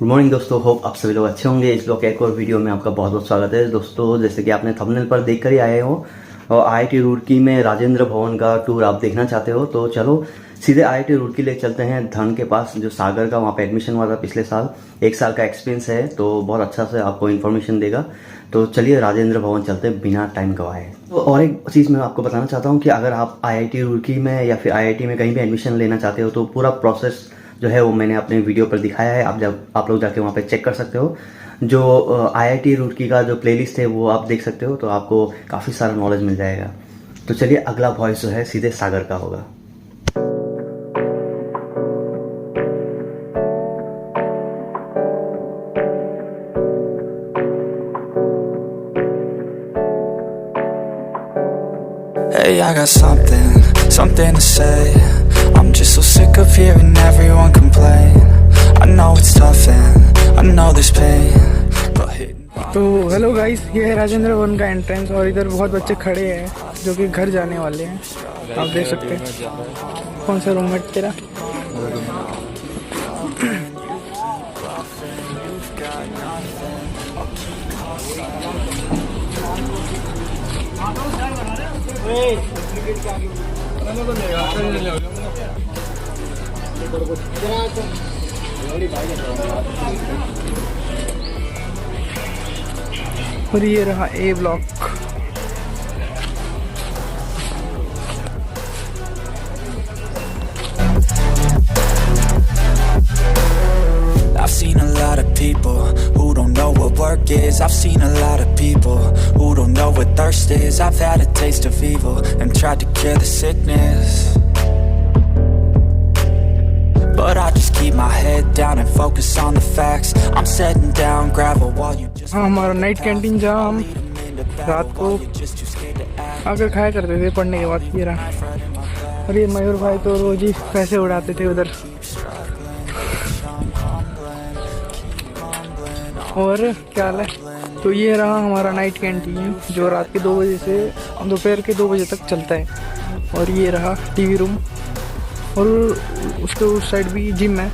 Good morning दोस्तों, hope आप सभी लोग अच्छे होंगे। इस ब्लॉग के एक और वीडियो में आपका बहुत बहुत स्वागत है। दोस्तों, जैसे कि आपने थंबनेल पर देख कर ही आए हो और IIT रुड़की में राजेंद्र भवन का टूर आप देखना चाहते हो तो चलो सीधे IIT रुड़की ले चलते हैं। धन के पास जो सागर का वहाँ पे एडमिशन हुआ था पिछले साल, 1 साल का एक्सपीरियंस है तो बहुत अच्छा से आपको इन्फॉर्मेशन देगा। तो चलिए राजेंद्र भवन चलते हैं बिना टाइम गवाए। तो और एक चीज़ मैं आपको बताना चाहता हूँ कि अगर आप IIT रुड़की में या फिर IIT में कहीं भी एडमिशन लेना चाहते हो तो पूरा प्रोसेस जो है वो मैंने अपने वीडियो पर दिखाया है। आप लोग जाके वहाँ पे चेक कर सकते हो। जो IIT रुड़की का जो प्लेलिस्ट है वो आप देख सकते हो, तो आपको काफ़ी सारा नॉलेज मिल जाएगा। तो चलिए अगला वॉइस जो है सीधे सागर का होगा। Hey, I got something to say. I'm just so sick of hearing everyone complain. I know it's tough and I know there's pain, but तो हेलो गाइस, ये है राजेंद्र भवन का एंट्रेंस और इधर बहुत बच्चे खड़े हैं जो कि घर जाने वाले हैं। आप देख सकते हैं। कौन सा रूममेट तेरा? और ये रहा A block. I've seen a lot of people who don't know what work is. I've seen a lot of people who don't know what thirst is. I've had a taste of evil and tried to cure the sickness, but I just keep my head down and focus on the facts. I'm setting down gravel while you just हाँ, हमारा night canteen जहाँ हम रात को आकर खाया करते थे पढ़ने के बाद। ये रहा। और ये मयूर भाई तो रोज ही पैसे उड़ाते थे उधर। और क्या हाल है? तो ये रहा हमारा नाइट कैंटीन जो रात के 2 बजे से दोपहर के 2 बजे तक चलता है। और ये रहा टीवी रूम और उसके उस साइड भी जिम है,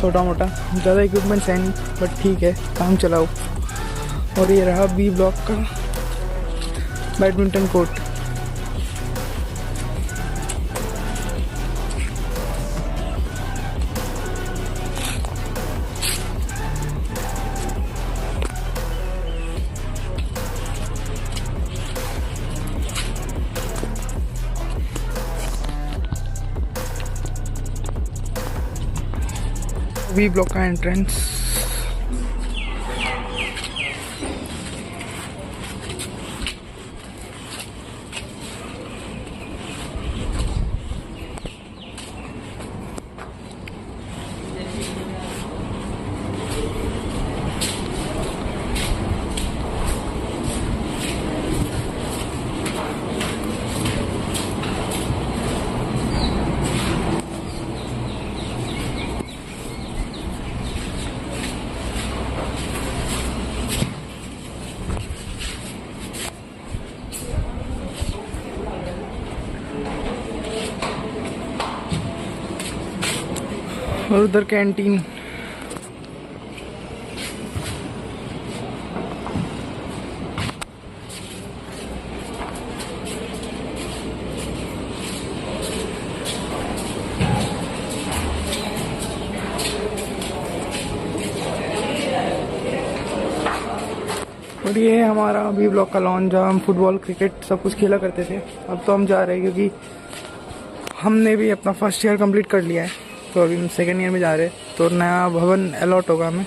छोटा मोटा। ज़्यादा इक्विपमेंट्स हैं नहीं बट ठीक है, काम चलाओ। और ये रहा B ब्लॉक का बैडमिंटन कोर्ट। B ब्लॉक का एंट्रेंस। और उधर कैंटीन। और ये है हमारा B ब्लॉक का लॉन जहाँ हम फुटबॉल क्रिकेट सब कुछ खेला करते थे। अब तो हम जा रहे हैं क्योंकि हमने भी अपना फर्स्ट ईयर कंप्लीट कर लिया है, तो अभी हम सेकेंड ईयर में जा रहे हैं। तो नया भवन अलॉट होगा हमें,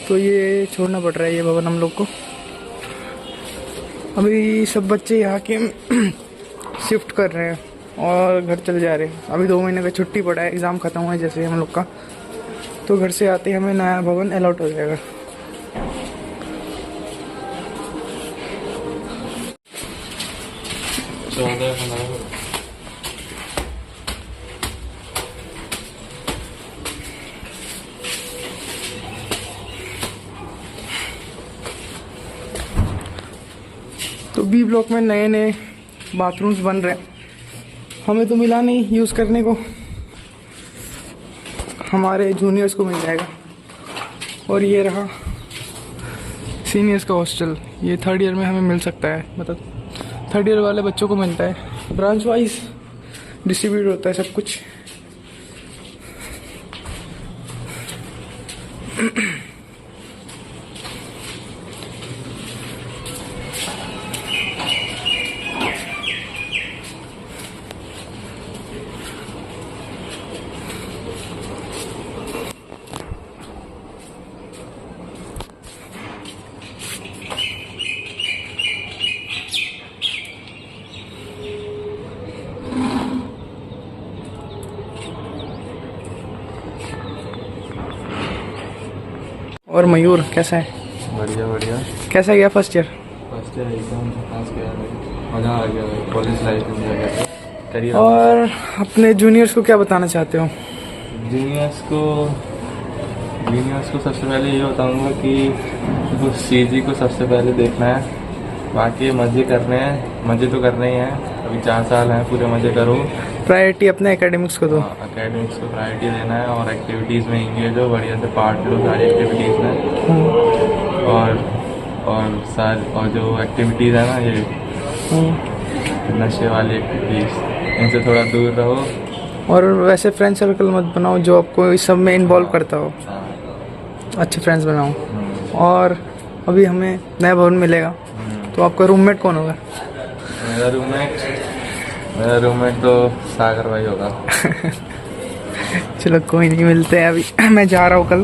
तो ये छोड़ना पड़ रहा है ये भवन हम लोग को। अभी सब बच्चे यहाँ के शिफ्ट कर रहे हैं और घर चले जा रहे हैं। अभी 2 महीने का छुट्टी पड़ा है, एग्ज़ाम ख़त्म हुआ है जैसे हम लोग का, तो घर से आते ही हमें नया भवन अलॉट हो जाएगा। तो B ब्लॉक में नए नए बाथरूम्स बन रहे हैं। हमें तो मिला नहीं यूज़ करने को, हमारे जूनियर्स को मिल जाएगा। और ये रहा सीनियर्स का हॉस्टल। ये 3rd ईयर में हमें मिल सकता है, मतलब 3rd ईयर वाले बच्चों को मिलता है। ब्रांच वाइज डिस्ट्रीब्यूट होता है सब कुछ। और मयूर कैसा है? बढ़िया बढ़िया। कैसा गया फर्स्ट ईयर? फर्स्ट ईयर एकदम पास गया भाई, मज़ा आ गया भाई, कॉलेज लाइफ एंजॉय करके करियर। और अपने जूनियर्स को क्या बताना चाहते हो? जूनियर्स को सबसे पहले ये बताऊंगा कि उस चीज़ को सबसे पहले देखना है, बाकी मज़े करने हैं, मज़े तो करने ही हैं। अभी 4 साल हैं, पूरे मज़े करो। प्रायोरिटी अपने एकेडमिक्स को दो। एकेडमिक्स को प्रायोरिटी देना है और एक्टिविटीज़ में इंगेज हो, बढ़िया से पार्ट लो सारी एक्टिविटीज़ में। और जो एक्टिविटीज़ है ना, ये नशे वाली एक्टिविटीज़, इनसे थोड़ा दूर रहो। और वैसे फ्रेंड सर्कल मत बनाओ जो आपको इस सब में इन्वॉल्व करता हो। अच्छे फ्रेंड्स बनाओ। और अभी हमें नया भवन मिलेगा, तो आपका रूममेट कौन होगा? मेरा रूममेट तो सागर भाई होगा। चलो कोई नहीं, मिलते हैं। अभी मैं जा रहा हूँ कल,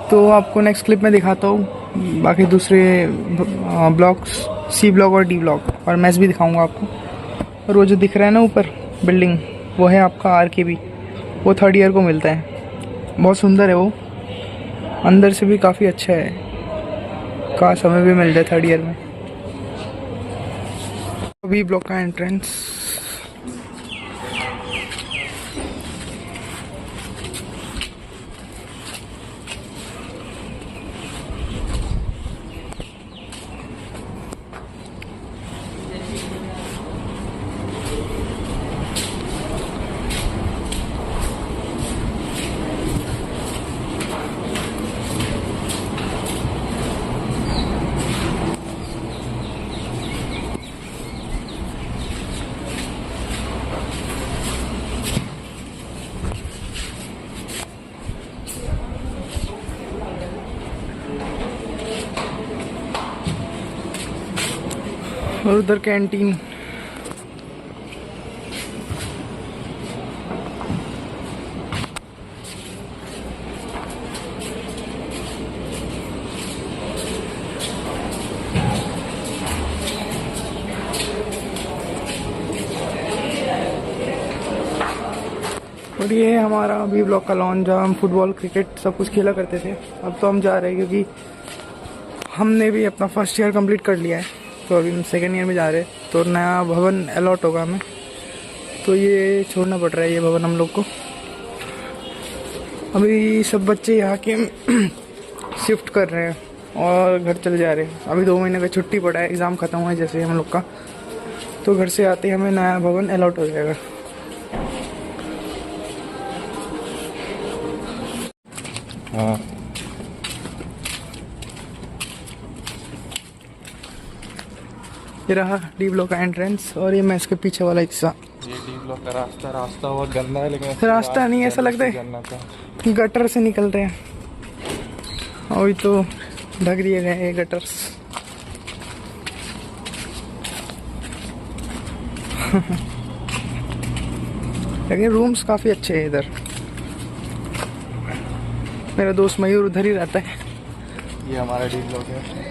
तो आपको नेक्स्ट क्लिप में दिखाता हूँ बाकी दूसरे ब्लॉग्स, C ब्लॉग और D ब्लॉग, और मैच भी दिखाऊंगा आपको। और वो जो दिख रहा है ना ऊपर बिल्डिंग, वो है आपका RKB, वो 3rd ईयर को मिलता है। बहुत सुंदर है वो, अंदर से भी काफ़ी अच्छा है। काश हमें भी मिल जाए 3rd ईयर में। B ब्लॉक का एंट्रेंस। और उधर कैंटीन। और ये है हमारा B ब्लॉक का लॉन, जहाँ हम फुटबॉल क्रिकेट सब कुछ खेला करते थे। अब तो हम जा रहे हैं क्योंकि हमने भी अपना फर्स्ट ईयर कंप्लीट कर लिया है, तो अभी हम 2nd ईयर में जा रहे हैं। तो नया भवन अलॉट होगा हमें, तो ये छोड़ना पड़ रहा है ये भवन हम लोग को। अभी सब बच्चे यहाँ के शिफ्ट कर रहे हैं और घर चले जा रहे हैं। अभी 2 महीने का छुट्टी पड़ा है, एग्ज़ाम ख़त्म हुआ है जैसे हम लोग का, तो घर से आते ही हमें नया भवन अलॉट हो जाएगा। हाँ, ये रहा D ब्लॉक का एंट्रेंस, और ये मैं इसके पीछे वाला हिस्सा। ये D ब्लॉक का रास्ता बहुत गंदा है, लेकिन रास्ता नहीं, ऐसा लगता है गटर से निकल रहे हैं। और तो ढक दिए गए ये गटर्स। लेकिन रूम्स काफ़ी अच्छे हैं इधर। मेरा दोस्त मयूर उधर ही रहता है। ये हमारा D ब्लॉक है,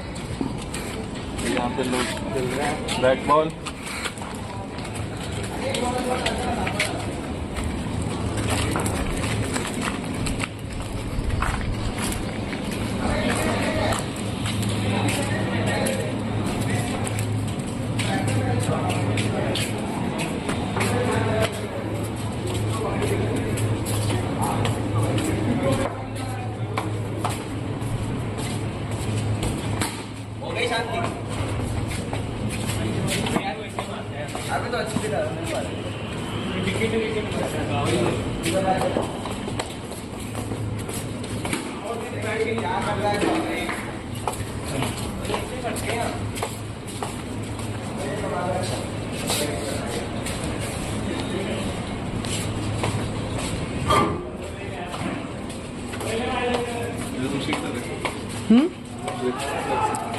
यहाँ पे लोग खेल रहे हैं बैट बॉल।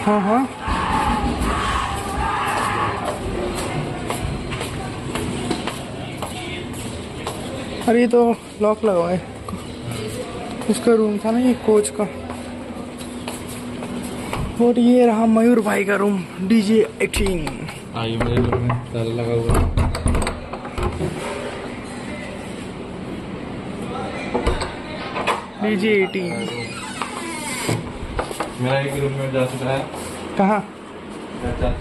हाँ हाँ अरे ये तो लॉक लगा हुआ है। उसका रूम था ना ये कोच का। और ये रहा मयूर भाई का रूम DJ 18। आइए मेरे रूम में ताला लगा हुआ है। DJ 18 मेरा एक रूम में जा चुका है। कहाँ? जा चुका है।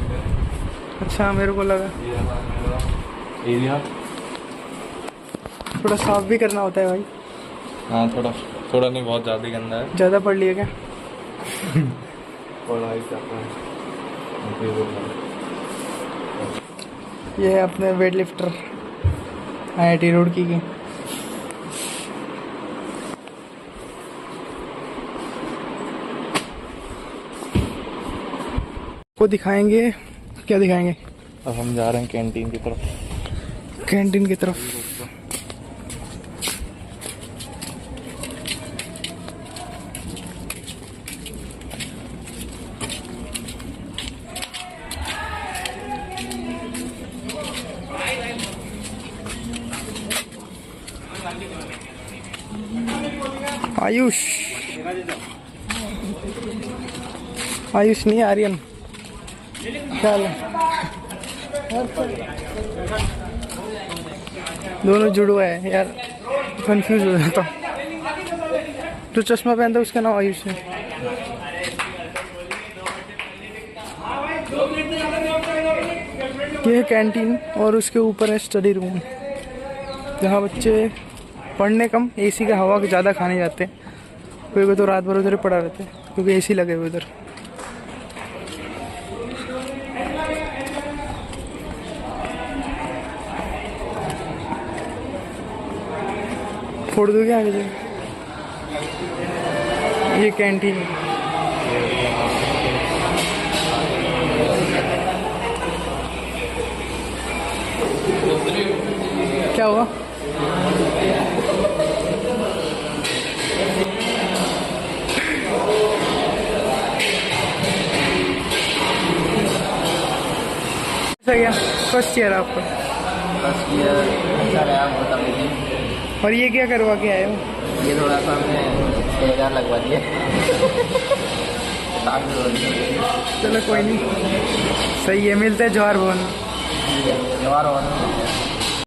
अच्छा मेरे को लगा ये रहा मेरा एरिया। थोड़ा साफ भी करना होता है भाई। हाँ थोड़ा नहीं, बहुत ज़्यादा ही गंदा है। ज़्यादा पढ़ लिया क्या? पढ़ाई कर रहा है। ये है अपने वेट लिफ्टर IIT रुड़की की। को दिखाएंगे, क्या दिखाएंगे? अब हम जा रहे हैं कैंटीन की तरफ। कैंटीन की तरफ। आयुष नहीं, आर्यन। क्या हाल है? दोनों जुड़वा है यार, कंफ्यूज हो जाता हूँ। जो चश्मा पहनता है उसका नाम आयुष है। ये है कैंटीन और उसके ऊपर है स्टडी रूम, जहाँ बच्चे पढ़ने कम AC का हवा ज़्यादा खाने जाते हैं। कोई तो रात भर उधर पड़ा रहते हैं क्योंकि AC लगे हुए उधर। फोड़ दो क्या आगे जाए? ये कैंटीन क्या हुआ? गया फर्स्ट ईयर आपका? फर्स्ट ईयर अच्छा रहा, बहुत अमेजिंग। और ये क्या करवा के आए हो? ये थोड़ा सा हमने 6,000 लगवा दिए। चलो कोई नहीं, सही है। मिलते हैं जवाहर भवन। जवाहर भवन।